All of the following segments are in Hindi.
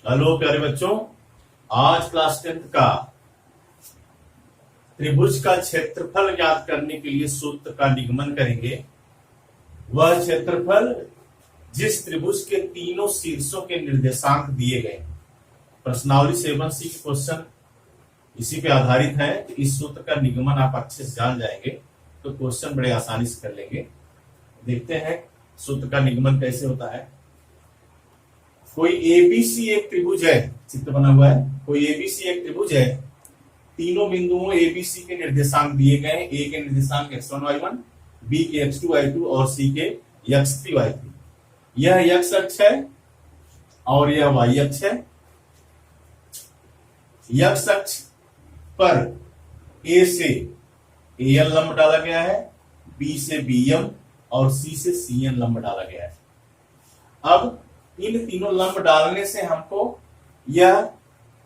हेलो प्यारे बच्चों, आज क्लास 10th का त्रिभुज का क्षेत्रफल ज्ञात करने के लिए सूत्र का निगमन करेंगे। वह क्षेत्रफल जिस त्रिभुज के तीनों शीर्षों के निर्देशांक दिए गए। प्रश्नावली 7C के क्वेश्चन इसी पे आधारित है। तो इस सूत्र का निगमन आप अच्छे से जान जाएंगे तो क्वेश्चन बड़े आसानी से कर लेंगे। देखते हैं सूत्र का निगमन कैसे होता है। कोई एबीसी एक त्रिभुज है, चित्र बना हुआ है। कोई एबीसी एक त्रिभुज है, तीनों बिंदुओं एबीसी के निर्देशांक दिए गए। ए के निर्देशांक x1 y1, बी के x2 y2 और सी के x3 y3। यह x अक्ष है और यह y अक्ष है। x अक्ष पर a से an लंब डाला गया है, b से bm और c से cn लंब डाला गया है। अब इन तीनों लंब डालने से हमको यह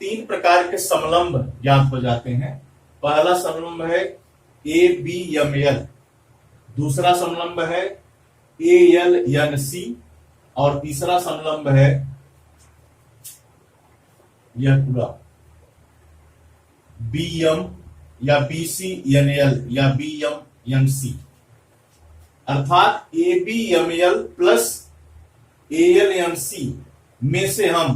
तीन प्रकार के समलंब ज्ञात हो जाते हैं। पहला समलंब है ABML, दूसरा समलंब है ALNC और तीसरा समलंब है यह पूरा BM या BCNL या BMNC। अर्थात ABML प्लस ALNC में से हम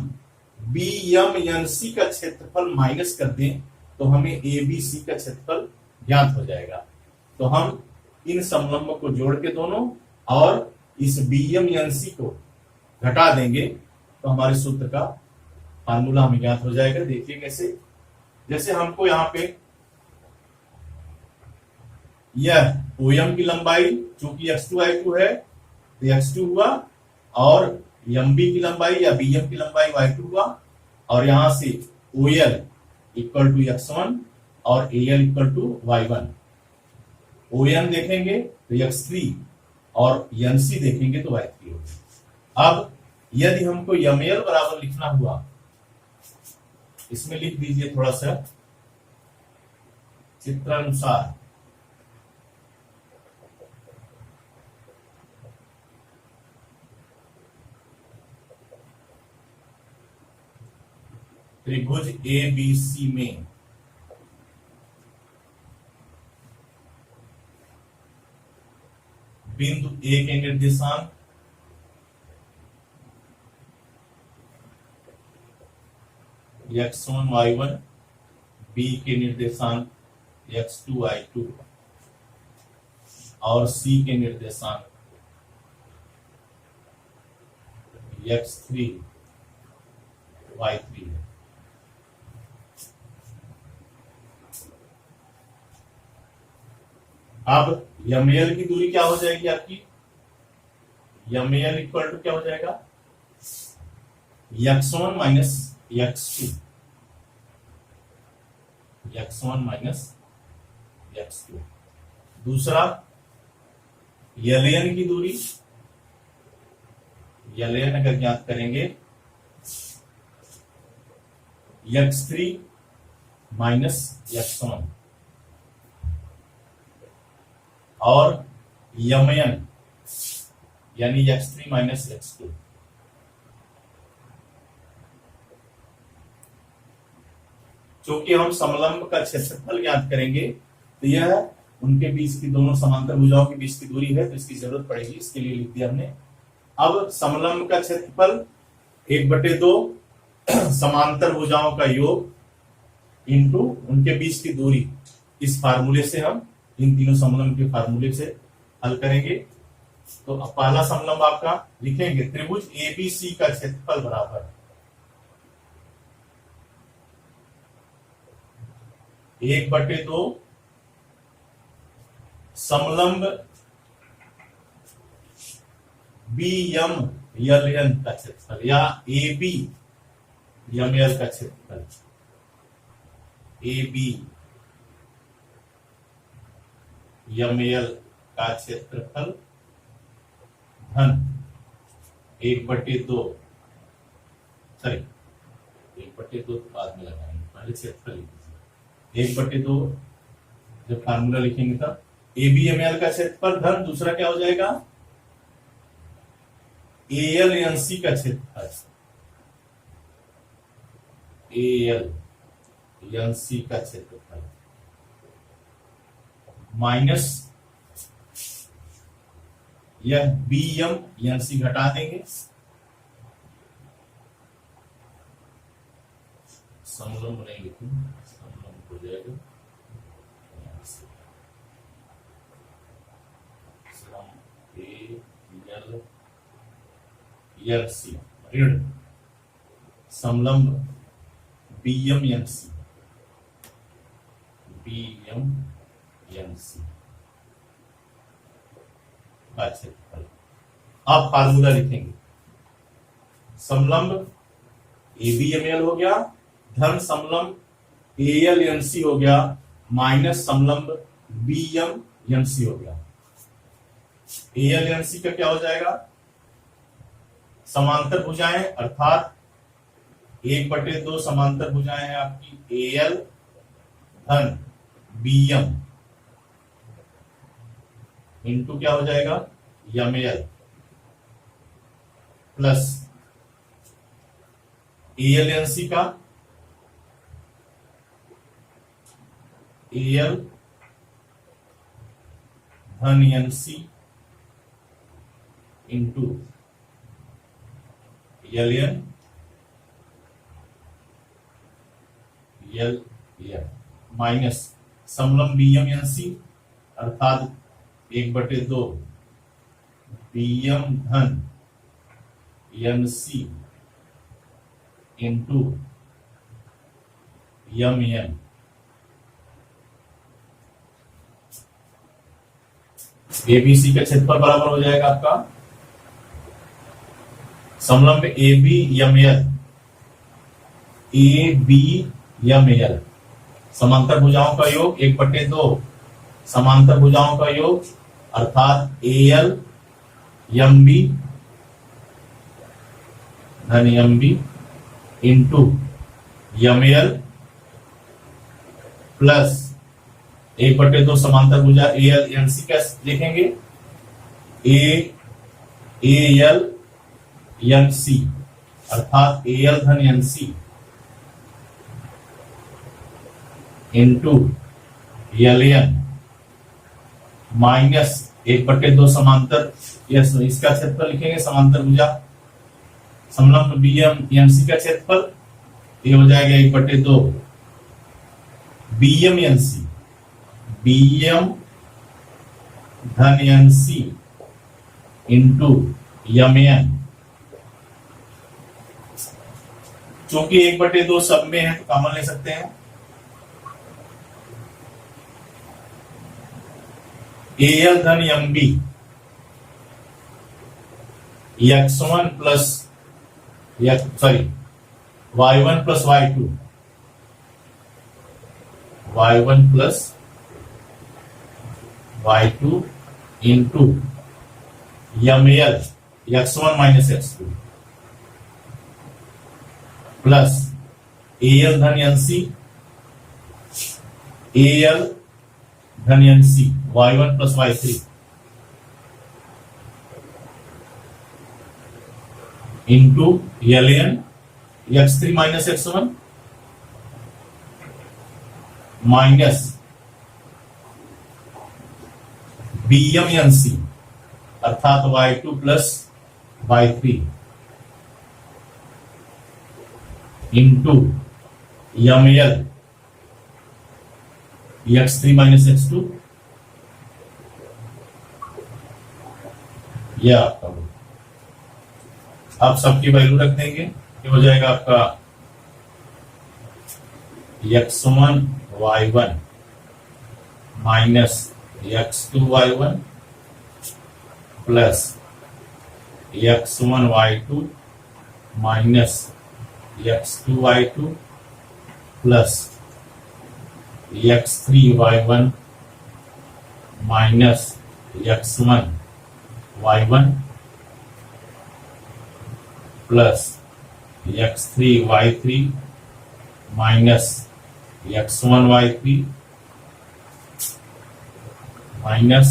BMNC का क्षेत्रफल माइनस कर दें तो हमें ABC का क्षेत्रफल ज्ञात हो जाएगा। तो हम इन समलंब को जोड़ के दोनों और इस BMNC को घटा देंगे तो हमारे सूत्र का फार्मूला हमें ज्ञात हो जाएगा। देखिए कैसे। जैसे हमको यहाँ पे यह OM की लंबाई चूंकि x2 y2 है तो x2 हुआ और MB की लंबाई या BM की लंबाई y2 हुआ और यहां से OL इक्वल टू x1 और AL equal to y1। ON देखेंगे तो x3 और NC देखेंगे तो y3 होगा। अब यदि हमको ML बराबर लिखना हुआ, इसमें लिख दीजिए थोड़ा सा चित्रानुसार। त्रिभुज ABC में बिंदु A के निर्देशांक x1 y1, B के निर्देशांक x2 y2 और C के निर्देशांक x3 y3 है। अब ML की दूरी क्या हो जाएगी आपकी? ML इक्वल टू क्या हो जाएगा? x1 minus x2, x1 minus x2। दूसरा LN की दूरी, LN अगर ज्ञात करेंगे x3 माइनस x1 और MN यानी x3 माइनस x2। चूंकि हम समलंब का क्षेत्रफल ज्ञात करेंगे तो यह उनके बीच की दोनों समांतर भुजाओं के बीच की दूरी है, तो इसकी जरूरत पड़ेगी, इसके लिए लिख दिया हमने। अब समलंब का क्षेत्रफल 1/2 समांतर भुजाओं का योग इंटू उनके बीच की दूरी। इस फार्मूले से हम इन तीनों समलंब के फार्मूले से हल करेंगे। तो पहला समलंब आपका लिखेंगे त्रिभुज ABC का क्षेत्रफल बराबर 1/2 समलंब BMLN का क्षेत्रफल या ABML का क्षेत्रफल। ABML का क्षेत्रफल धन 1/2, सॉरी 1/2 तो बाद में लगाएंगे, पहले क्षेत्रफल लिख दीजिए। 1/2 जब फार्मूला लिखेंगे तब ABML का क्षेत्रफल धन दूसरा क्या हो जाएगा? ALNC का क्षेत्रफल एल एन सी का क्षेत्रफल माइनस यह बी एम एन सी घटा देंगे, समलंब नहीं लिखूंगा, समलंब हो जाएगा एल सी ऋण समलंब बी एम एन सी का क्षेत्रफल। आप फार्मूला लिखेंगे, समलंब ए बी एम एल हो गया धन समलंब ए एल एन सी हो गया माइनस समलंब बी एम एन सी हो गया। ए एल एन सी का क्या हो जाएगा, समांतर भुजाएं अर्थात 1/2 समांतर भुजाएं हैं आपकी ए एल धन बी एम इंटू क्या हो जाएगा M L plus A L N C का ए एल धन N C into L N L N minus समलंब बी एम एन सी अर्थात 1/2 बी एम धन N C into M N ABC का क्षेत्रफल बराबर हो जाएगा आपका समलंब A B M L, A B M L समांतर भुजाओं का योग 1/2 समांतर भुजाओं का योग अर्थात ए एल एम बी धन M B into M L plus 1/2 समांतर भुजा ए एल एन सी का लिखेंगे ए एल एन सी अर्थात ए एल धन N C into L N minus 1/2 समांतर यस इसका क्षेत्रफल लिखेंगे समांतर भुजा समलंब बी एम एन सी का क्षेत्रफल ये हो जाएगा 1/2 B M N C B M धन N C into M N चूंकि 1/2 सब में है तो कॉमन ले सकते हैं ए एल धन M B x1 plus y1 plus y2 y1 plus y2 into M L x1 minus x2 plus A L धन एन सी ए एल धन N C y1 plus y3 into L N x3 minus x1 minus B M N C अर्थात y2 plus y3 into M L x3 minus x2 यह आपका आप सबकी वैल्यू रख देंगे ये हो जाएगा आपका x1 y1 minus x2 y1 plus x1 y2 minus x2 y2 plus x3 y1 minus x1 y1 plus x3 y3 minus x1 y3 minus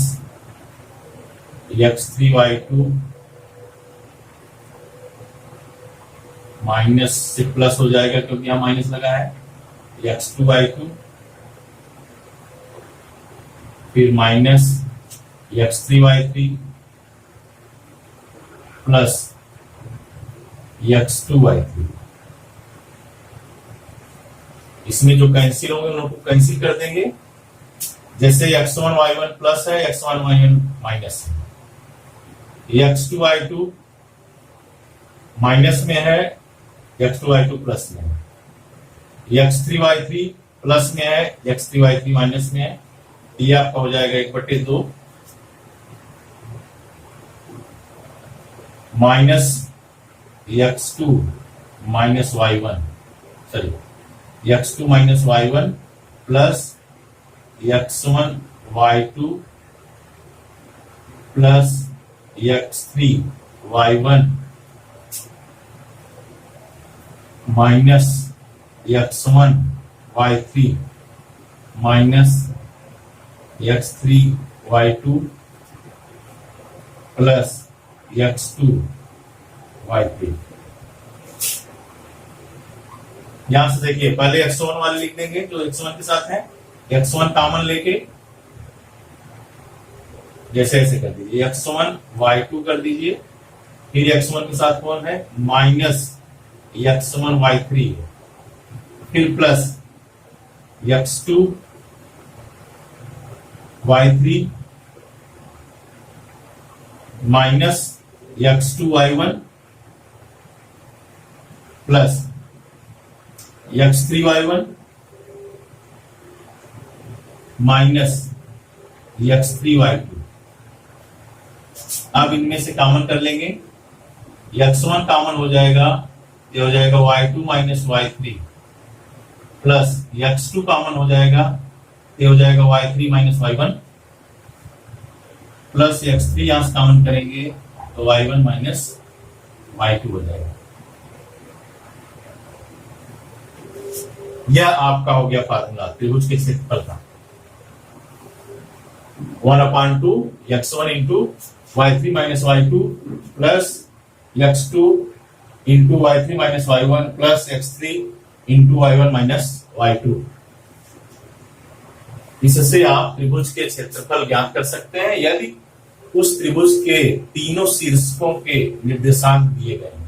x3 y2 minus से प्लस हो जाएगा क्योंकि यहां माइनस लगा है, x2y2 फिर माइनस x3y3 प्लस x2y3। इसमें जो कैंसिल होंगे उनको कैंसिल कर देंगे। जैसे x1y1 प्लस है, x1y1 माइनस है, x2y2 माइनस में है, x2y2 प्लस में है, x3y3 प्लस में है, x3y3 माइनस में है। ये आपका हो जाएगा 1/2 minus x2 minus y1 sorry x2 minus y1 plus x1 y2 plus x3 y1 minus x1 y3 minus x3 y2 plus x2 y3। यहां से देखिए पहले x1 वाले लिख देंगे जो x1 के साथ है, x1 कॉमन लेके जैसे ऐसे कर दीजिए, x1 y2 कर दीजिए, फिर x1 के साथ कौन है माइनस x1 y3, फिर plus x2 y3 minus x2 y1 plus x3 y1 minus x3 y2। अब इनमें से कॉमन कर लेंगे, x1 कॉमन हो जाएगा, ये हो जाएगा y2 minus y3 plus x2 common हो जाएगा, ये हो जाएगा y3 minus y1 plus x3 यहां से कॉमन करेंगे तो y1 माइनस y2 हो जाएगा। यह आपका हो गया फार्मूला त्रिभुज के क्षेत्रफल का, 1/2 x1 into y3 minus y2 plus x2 into y3 minus y1 plus x3 into y1 minus y2। इससे आप त्रिभुज के क्षेत्रफल ज्ञात कर सकते हैं यदि उस त्रिभुज के तीनों शीर्षकों के निर्देशांक दिए गए हैं।